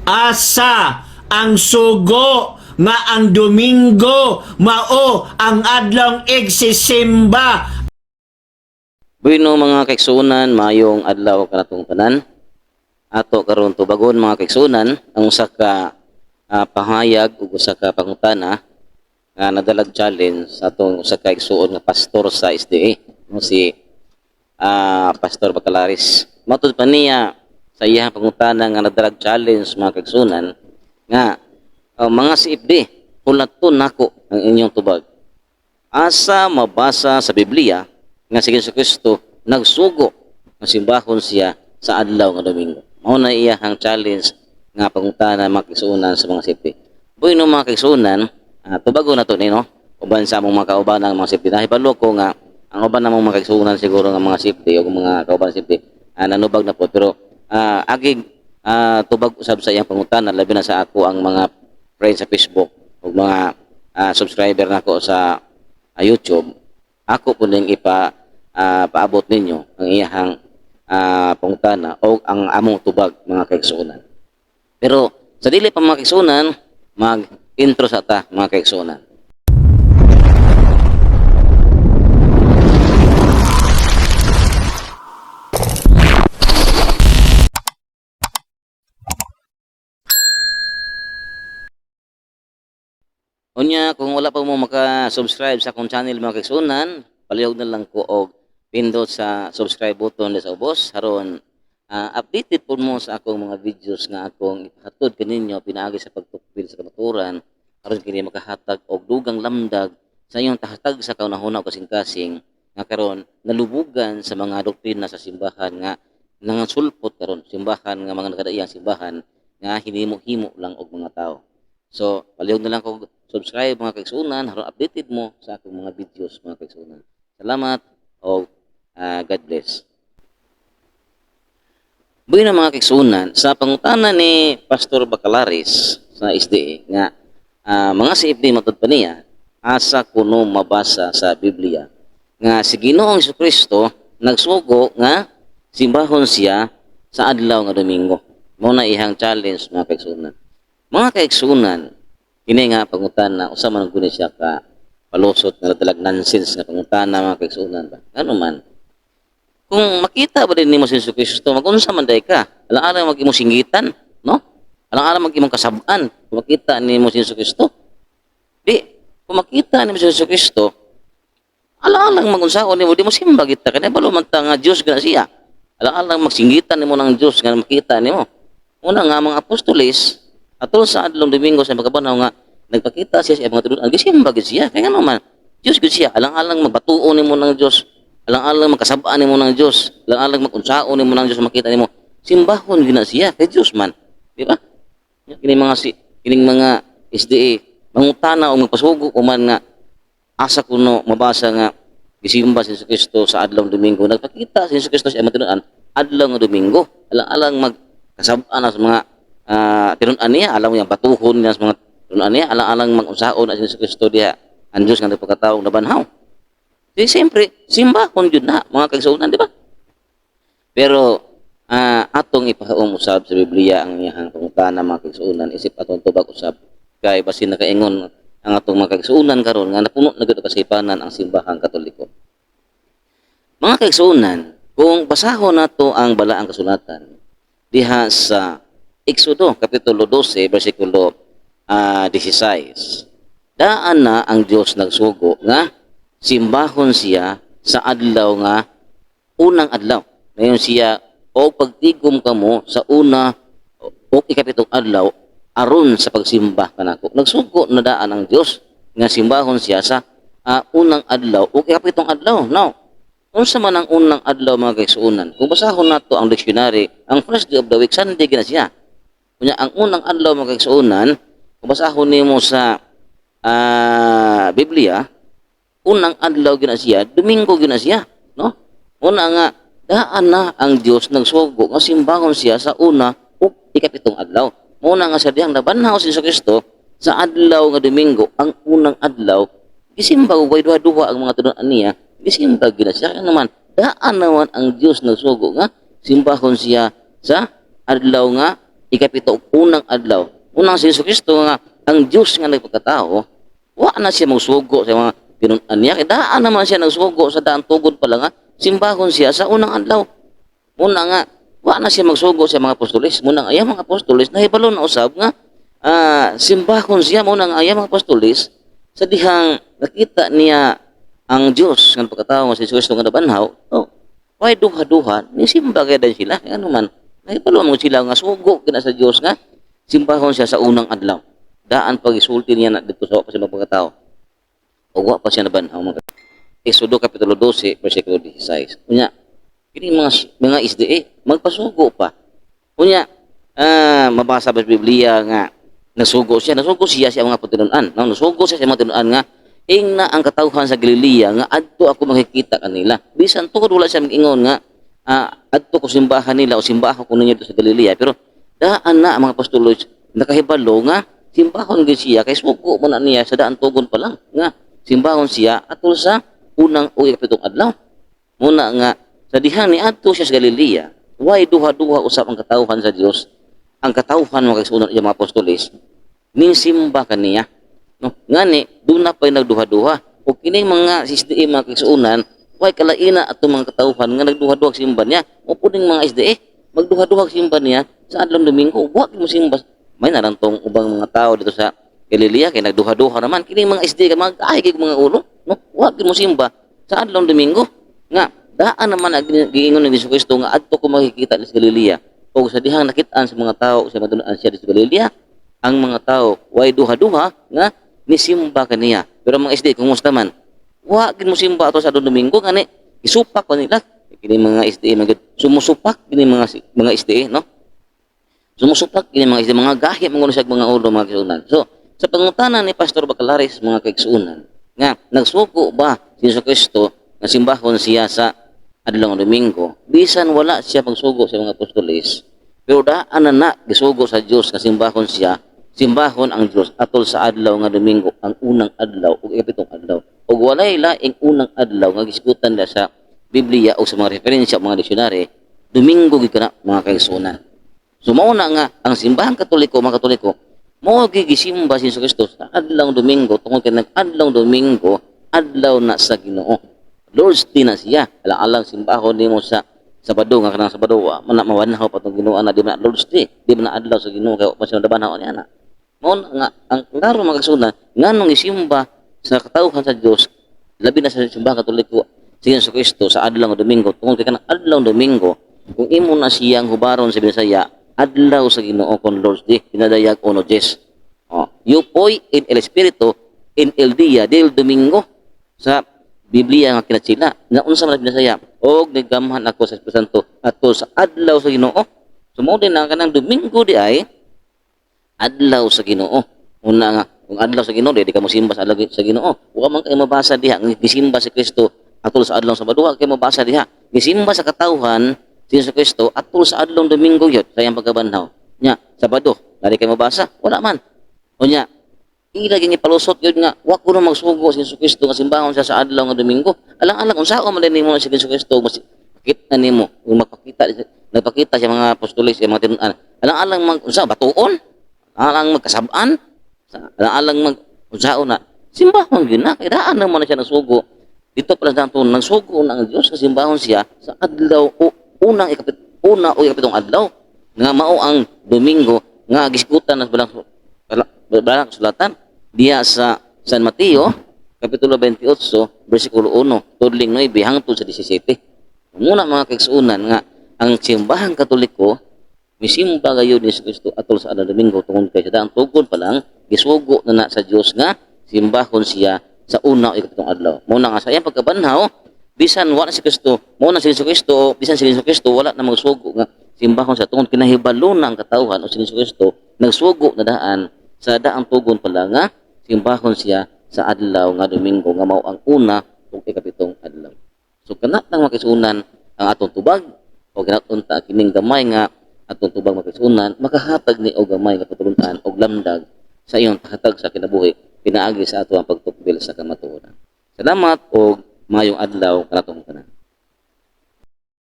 asa ang sugo nga ang Domingo mao ang adlong igsisimba. Bueno mga kaigsuonan, mayong adlaw kanatong tanan. Ato karon tubagon mga kaigsuonan ang usa ka pahayag ug usa ka pangutana nga nadalag challenge sa atong usa ka igsuon nga pastor sa SDA, no si Pastor Bacalaris. Matud pa niya sa iyang pangutana nga nadalag challenge mga kaigsuonan nga mga CFD, hulaton nako ang inyong tubag. Asa mabasa sa Biblia nga si Kristo nagsugo nga simbahon siya sa adlaw nga Domingo. Mao na iyang challenge nga pangutana mga kaigsuonan sa mga CFD. Bueno mga kaigsuonan, tubago na to ni no. Uban sa among mga kauban ng mga CFD. Nahibalo ko nga ang uban namong mga kaigsuonan siguro nga mga CFD o mga kauban CFD nanubag na po, pero agig tubag usab sa iyang pangutana labi na sa ako ang mga friends sa Facebook ug mga subscriber nako sa YouTube. Ako po ning paabot ninyo ang iyahang pangutana o ang among tubag mga kaigsuonan. Pero sa dili pa mga kaigsuonan, mag-intro sa ta mga kaigsuonan. Unya, kung wala pa mo maka-subscribe sa akong channel mga kaigsuonan, palihog na lang ko og pindot sa subscribe button sa ubos aron updated po mo sa akong mga videos nga akong ipahatod kaninyo pinaagi sa pagtukbil sa kamaturan aron kini makahatag og dugang lamdag sa inyong tahatag sa kaunahuna o kasing-kasing nga karon nalubugan sa mga doktrina sa simbahan nga nangasulpot karon simbahan nga mga nakadaiyang simbahan nga hinimo-himo lang og mga tao. So, palihog na lang ko subscribe mga kaigsuonan aron updated mo sa akong mga videos mga kaigsuonan. Salamat o God bless. Buhay na mga kaigsuonan, sa pangutana ni Pastor Bacalaris sa SDA nga mga CFD matud pa niya, asa kuno mabasa sa Biblia nga si Ginoong Jesucristo nagsugo nga simbahon siya sa adlaw nga Domingo. Mao na ihang challenge mga kaigsuonan. Mga kaigsuonan, kini nga pangutana usa man guni siya ka palusot nga talag nonsense nga pangutana mga kaigsuonan ba. Ano man? Kung makita ba din nimo si Jesucristo, magunsa man day ka. Alang-alang mag imong singgitan, no? Alang-alang mag imong kasab-an kung makita nimo si Jesucristo. Di, kung makita nimo si Jesucristo, alang-alang magunsaon nimo di mo simba kita kani balo man ta nga Dios gana siya. Alang-alang magsinggitan nimo ng Dios nga makita nimo. Una nga mga apostoles atol sa adlong Domingo sa magabanaw nga nagpakita siya sa mga tulungan. Gisimba gid siya. Kaya nga man, Dios gid siya. Alang-alang magbatuon nimo ng Dios. Alang-alang magkasabaan nimo ng Dios. Alang-alang magunsaon nimo ng Dios makita nimo. Simbahon gina siya kay Dios man. Di ba? Kining mga SDA mangutana o magpasugo o man nga asa kuno mabasa nga gisimba si Jesucristo sa adlong Domingo. Nagpakita si Jesucristo sa mga adlaw nga Domingo. Alang-alang magkasabaan sa mga tinunan niya, alam mo yung batuhon niya sa mga tinunan niya, alang-alang mag-unsaon na si Jesucristo diya ang Diyos nga nagpagkataong nabanhaw. Di siyempre, simbahon yun na, mga kaigsuonan, di ba? Pero, atong ipahaong usab sa Biblia ang iyang pangutana mga kaigsuonan, isip atong tubag usab, kay basin nakaingon ang atong mga kaigsuonan karon nga napuno na gid kasipanan ang simbahang Katoliko. Mga kaigsuonan, kung basahon nato ang balaang kasulatan diha sa Exodo kapitulo 12 bersikulo 16. Daan na ang Dios nagsugo nga simbahon siya sa adlaw nga unang adlaw. Ngayon siya o pagtigom kamo sa una o ikapitong adlaw aron sa pagsimba kanako. Nagsugo na daan ang Dios nga simbahon siya sa unang adlaw o ikapitong adlaw. Now, unsa man ang unang adlaw mga kaigsuonan? Kung basahon nato ang dictionary, ang first day of the week Sunday gina siya. Kunya ang unang adlaw mga kaigsuonan, kung basahon nimo sa Biblia, unang adlaw gina siya, Domingo gina siya, no? Una nga daan na ang Dios nagsugo nga simbahon siya sa una ug ikapitong adlaw. Una nga sa diyang nabanhaw si Jesucristo sa adlaw nga Domingo, ang unang adlaw, gisimba ug duha ang mga tinunan niya, gisimba gina siya. Kaya naman daan naman ang Dios nagsugo nga simbahon siya sa adlaw nga ikapito ug unang adlaw. Unang si Kristo nga ang Dios nga nagpagkatao, wa na siya magsugo sa mga pinun-an niya. Kaya daan naman siya nagsugo sa daan tugod pa lang nga, simbahon siya sa unang adlaw. Muna nga, wa na siya magsugo sa mga apostoles. Muna nga, ayang mga apostoles, nahibalo na usab nga, simbahon siya, muna nga, ayang mga apostoles, sa dihang nakita niya ang Diyos ng pagkatao nga si Kristo nga nabanhaw, why duha-duha, ni simba kaya din sila. Ano man, nahibalo mo sila nga sugo kina sa Diyos nga, simbahon siya sa unang adlaw. Daan pag isulti niya na dito sa mga pagkatao. O wa pa siya nabanhaw mga Exodo Kapitulo 12, versikulo 16. Unya, kini mga SDA, magpasugo pa. Unya, mabasa ba sa Biblia nga, nasugo siya mga patinunan. Nasugo siya sa mga patinunan nga, ingna ang katawhan sa Galilea nga adto ako makikita kanila. Bisan tukod wala siya mag-ingon nga, adto ko simbahan nila o simbahan ko ninyo sa Galilea. Pero daan na ang mga apostolos nakahibalo nga, simbahon gid siya kay sugo mo na niya sa daan tugon pa lang nga simbahon siya atol sa unang o ikapitong adlaw. Muna nga sa dihang ni adto siya sa Galilea, way duha-duha usap ang katawhan sa Dios. Ang katawhan mga kaisunod ng mga apostoles ning simba kaniya. No, ngani doon na pay nagduha-duha. O kining mga SDA mga kaisunan, way kalaina ato mga katawhan nga nagduha-duha simba niya. O puning mga SDA magduha-duha simba niya sa adlaw Domingo. Wa mo simba. May narantong ubang mga tao dito sa Galilea kay nagduha-duha naman kining mga SDA ka magkahigig mga ulo. No, wa mo simba sa adlaw Domingo. Nga daan naman ang giingon ni Kristo nga adto ko makikita sa Galilea. O sa dihang nakitaan sa mga tao sa madunan siya sa Galilea, ang mga tao way duha-duha nga nisimba kaniya. Pero mga SDA kumusta man? Wa gid mo simba ato sa Domingo ngani isupak pa nila. Kini mga SDA magid sumusupak kini mga SDA no. Sumusupak kini mga SDA mga gahi mga siya mga ulo mga kaigsunan. So sa pangutana ni Pastor Bacalaris mga kaigsunan nga nagsugo ba si Kristo nga simbahon siya sa adlaw Domingo bisan wala siya pagsugo sa mga apostoles pero daan na gisugo sa Dios nga simbahon siya simbahon ang Dios atol sa adlaw nga Domingo ang unang adlaw ug ikapitong adlaw ug walay laing unang adlaw nga gisgutan sa Biblia o sa mga referensya mga diksyonary Domingo gid kana mga kaigsunan. So mao na nga ang simbahan Katoliko mga Katoliko mao gigisimba si Kristo sa adlaw Domingo tungod kay nag-adlaw Domingo adlaw na sa Ginoo. Lord's Day na siya. Alang-alang simbahon nimo sa Sabado nga kanang Sabado man mawanhaw pa tong Ginoo na di man Lord's Day, di man adlaw sa Ginoo kay pa siya nabanhaw niya na. Mao nga ang klaro mga kaigsunan nganong isimba sa katawhan sa Dios labi na sa simbahan Katoliko si Kristo sa adlaw nga Domingo tungod kay kanang adlaw Domingo kung imo na siyang hubaron sa Bisaya adlaw sa Ginoo kon Lord's Day pinadayag 1:10. You poy in el espiritu in el día del Domingo sa Biblia nga kinatsila na unsa man Bisaya og naggamhan ako sa Espiritu Santo atol sa adlaw sa Ginoo. So mao din ang kanang Domingo di ay adlaw sa Ginoo. Una nga kung adlaw sa Ginoo di ka mo simba sa adlaw sa Ginoo. Wa man kay mabasa diha nga gisimba si Kristo atol sa adlaw sa Sabado kay mabasa diha. Gisimba sa katawhan si Kristo atol sa adlaw Domingo yun sa iyang pagkabanhaw. Nya Sabado dari kay mabasa wala man. Unya ilaging ipalusot yun nga wa kuno magsugo si Kristo nga simbahon siya sa adlaw nga Domingo. Alang-alang unsaon man nimo si Kristo makita nimo kung nagpakita sa mga apostoles sa mga tinunan. Alang-alang unsa batuon? Alang magkasab-an? Alang unsaon na simbahon gyud na kay daan naman na siya nagsugo. Dito pala danto nagsugo na ang Dios kasi simbahon siya sa adlaw o una o ikapitong adlaw nga mao ang Domingo nga gisgutan nas balang sulatan diya sa San Mateo kapitulo 28 bersikulo 1 tudling 9 hangtod sa 17. Muna mga kaigsunan nga ang simbahan Katoliko misimba gayud ni Kristo atol sa adlaw Domingo tungod kay sa daang tugon pa lang gisugo na sa Dios nga simbahon siya sa una o ikapitong adlaw. Muna nga sa iyang pagkabanhaw bisan wala si Kristo, muna si Kristo, bisan si Kristo wala na magsugo nga simbahon sa tungod kinahibalo na ang katawhan o si Kristo nagsugo na daan sa daang tugon pala nga simbahon siya sa adlaw nga Domingo nga mao ang una ug ikapitong adlaw. So kana nang makisunan ang atong tubag o ganaton ta kining gamay nga atong tubag makisunan makahatag ni og gamay nga patulunan og lamdag sa iyong hatag sa kinabuhi pinaagi sa ato ang pagtukbil sa kamatuoran. Salamat og mayong adlaw kanatong tanan.